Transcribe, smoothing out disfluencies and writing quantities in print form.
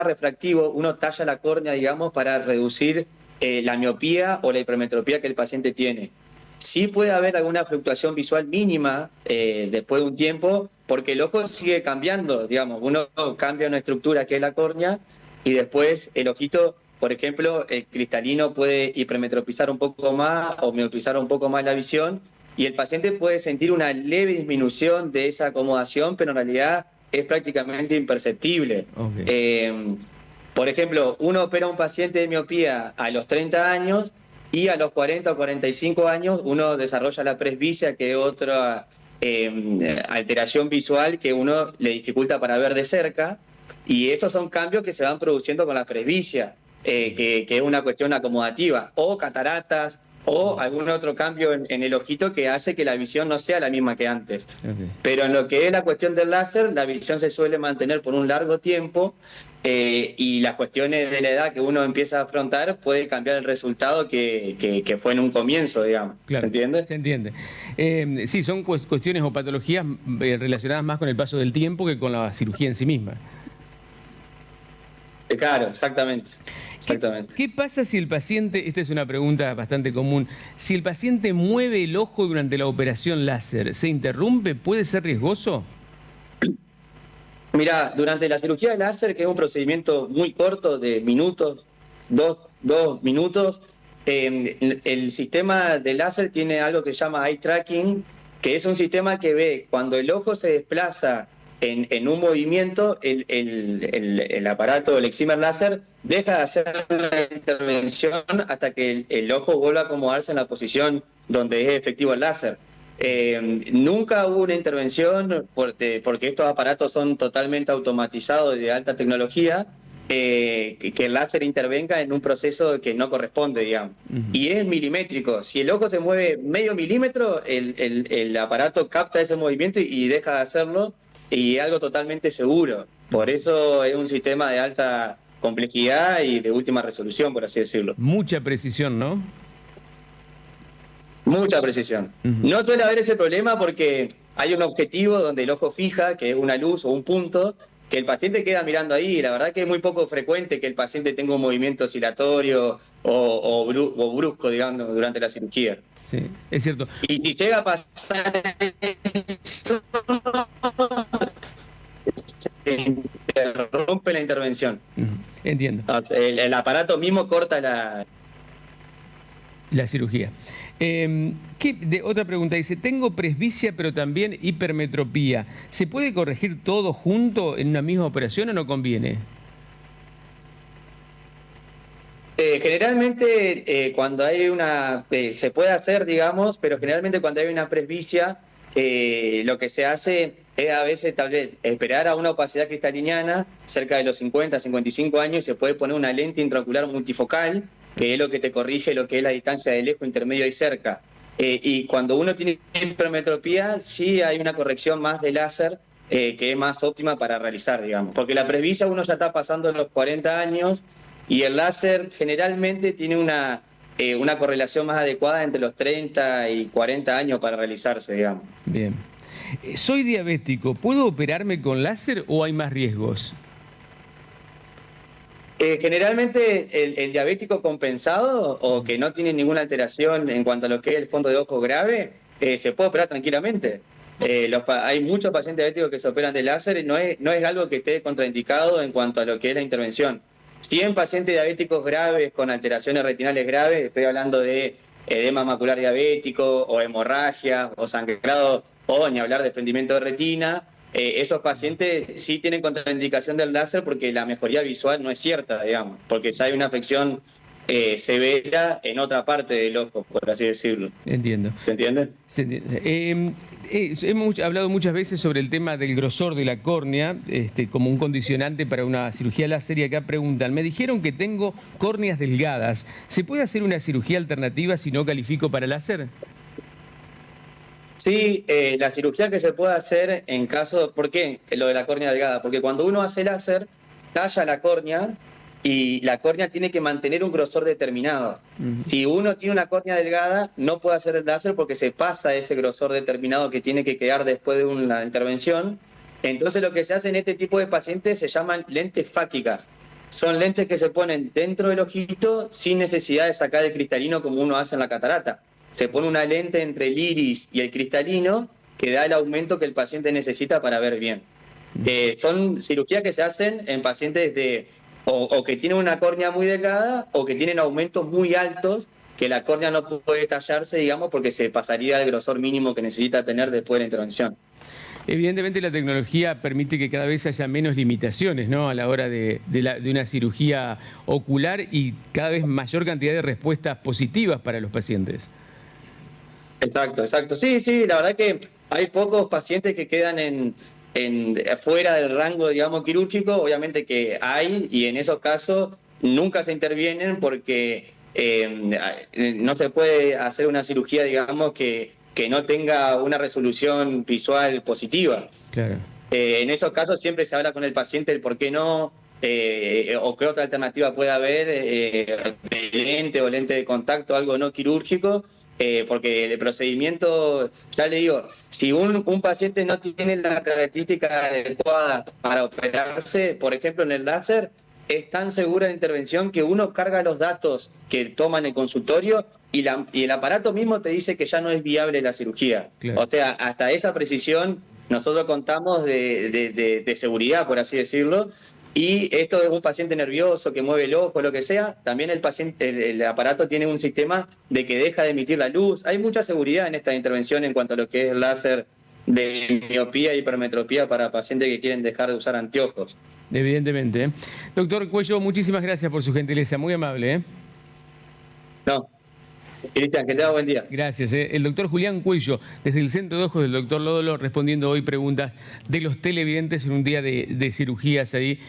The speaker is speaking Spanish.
refractivo, uno talla la córnea, digamos, para reducir la miopía o la hipermetropía que el paciente tiene. Sí puede haber alguna fluctuación visual mínima después de un tiempo, porque el ojo sigue cambiando, digamos, uno cambia una estructura que es la córnea y después el ojito, por ejemplo, el cristalino puede hipermetropizar un poco más o miopizar un poco más la visión y el paciente puede sentir una leve disminución de esa acomodación, pero en realidad es prácticamente imperceptible. Okay. Por ejemplo, uno opera a un paciente de miopía a los 30 años y a los 40 o 45 años uno desarrolla la presbicia, que es otra alteración visual que uno le dificulta para ver de cerca, y esos son cambios que se van produciendo con la presbicia, que es una cuestión acomodativa, o cataratas, o algún otro cambio en el ojito que hace que la visión no sea la misma que antes. Okay. Pero en lo que es la cuestión del láser, la visión se suele mantener por un largo tiempo, y las cuestiones de la edad que uno empieza a afrontar puede cambiar el resultado que fue en un comienzo, digamos. Claro, ¿Se entiende? se entiende. Sí, son cuestiones o patologías relacionadas más con el paso del tiempo que con la cirugía en sí misma. Claro, exactamente. Exactamente. ¿Qué pasa si el paciente, esta es una pregunta bastante común, si el paciente mueve el ojo durante la operación láser, ¿se interrumpe? ¿Puede ser riesgoso? Mirá, durante la cirugía de láser, que es un procedimiento muy corto de minutos, dos minutos, el sistema de láser tiene algo que se llama eye tracking, que es un sistema que ve cuando el ojo se desplaza en un movimiento, el aparato, el excimer láser, deja de hacer la intervención hasta que el ojo vuelva a acomodarse en la posición donde es efectivo el láser. Nunca hubo una intervención porque estos aparatos son totalmente automatizados y de alta tecnología, que el láser intervenga en un proceso que no corresponde, digamos. Y es milimétrico. Si el ojo se mueve medio milímetro, el aparato capta ese movimiento y deja de hacerlo, y es algo totalmente seguro. Por eso es un sistema de alta complejidad y de última resolución, por así decirlo. Mucha precisión, ¿no? Mucha precisión. No suele haber ese problema porque hay un objetivo donde el ojo fija, que es una luz o un punto, que el paciente queda mirando ahí. Y la verdad que es muy poco frecuente que el paciente tenga un movimiento oscilatorio o brusco, digamos, durante la cirugía. Sí, es cierto. Y si llega a pasar eso, se interrumpe la intervención. Entiendo. El aparato mismo corta la cirugía. Otra pregunta, dice, tengo presbicia pero también hipermetropía. ¿Se puede corregir todo junto en una misma operación o no conviene? Generalmente cuando hay una, se puede hacer, digamos, pero generalmente cuando hay una presbicia, lo que se hace es a veces tal vez esperar a una opacidad cristaliniana cerca de los 50, 55 años y se puede poner una lente intraocular multifocal, que es lo que te corrige lo que es la distancia de lejos, intermedio y cerca. Y cuando uno tiene hipermetropía, sí hay una corrección más de láser, que es más óptima para realizar, digamos. Porque la presbicia uno ya está pasando los 40 años y el láser generalmente tiene una correlación más adecuada entre los 30 y 40 años para realizarse, digamos. Bien. Soy diabético, ¿puedo operarme con láser o hay más riesgos? Generalmente el diabético compensado o que no tiene ninguna alteración en cuanto a lo que es el fondo de ojo grave, se puede operar tranquilamente. Hay muchos pacientes diabéticos que se operan de láser y no es algo que esté contraindicado en cuanto a lo que es la intervención. Si en pacientes diabéticos graves con alteraciones retinales graves, estoy hablando de edema macular diabético o hemorragia o sangrado o ni hablar de desprendimiento de retina, esos pacientes sí tienen contraindicación del láser porque la mejoría visual no es cierta, digamos, porque ya hay una afección severa en otra parte del ojo, por así decirlo. Entiendo. ¿Se entiende? Se entiende. Hemos hablado muchas veces sobre el tema del grosor de la córnea, como un condicionante para una cirugía láser, y acá preguntan, me dijeron que tengo córneas delgadas, ¿se puede hacer una cirugía alternativa si no califico para láser? Sí, la cirugía que se puede hacer en caso, ¿por qué lo de la córnea delgada? Porque cuando uno hace láser, talla la córnea y la córnea tiene que mantener un grosor determinado. Si uno tiene una córnea delgada, no puede hacer el láser porque se pasa ese grosor determinado que tiene que quedar después de una intervención. Entonces lo que se hace en este tipo de pacientes se llaman lentes fáquicas. son lentes que se ponen dentro del ojito sin necesidad de sacar el cristalino como uno hace en la catarata. Se pone una lente entre el iris y el cristalino que da el aumento que el paciente necesita para ver bien. Son cirugías que se hacen en pacientes o que tienen una córnea muy delgada o que tienen aumentos muy altos que la córnea no puede tallarse, digamos, porque se pasaría del grosor mínimo que necesita tener después de la intervención. Evidentemente la tecnología permite que cada vez haya menos limitaciones, ¿no?, a la hora de una cirugía ocular y cada vez mayor cantidad de respuestas positivas para los pacientes. Exacto, exacto. Sí, sí, la verdad que hay pocos pacientes que quedan fuera del rango, digamos, quirúrgico. Obviamente que hay, y en esos casos nunca se intervienen porque no se puede hacer una cirugía, digamos, que no tenga una resolución visual positiva. Claro. En esos casos siempre se habla con el paciente el por qué no, o qué otra alternativa puede haber, de lente o lente de contacto, algo no quirúrgico, porque el procedimiento, ya le digo, si un paciente no tiene la característica adecuada para operarse, por ejemplo en el láser, es tan segura la intervención que uno carga los datos que toma en el consultorio y el aparato mismo te dice que ya no es viable la cirugía. Claro. O sea, hasta esa precisión nosotros contamos de seguridad, por así decirlo. Y esto es un paciente nervioso que mueve el ojo, lo que sea, también el aparato tiene un sistema de que deja de emitir la luz. Hay mucha seguridad en esta intervención en cuanto a lo que es el láser de miopía y hipermetropía para pacientes que quieren dejar de usar anteojos. Evidentemente, ¿eh? Doctor Cuello, muchísimas gracias por su gentileza, muy amable, ¿eh? No, Cristian, que tenga buen día. Gracias. El doctor Julián Cuello, desde el Centro de Ojos del doctor Lódolo, respondiendo hoy preguntas de los televidentes en un día de cirugías ahí.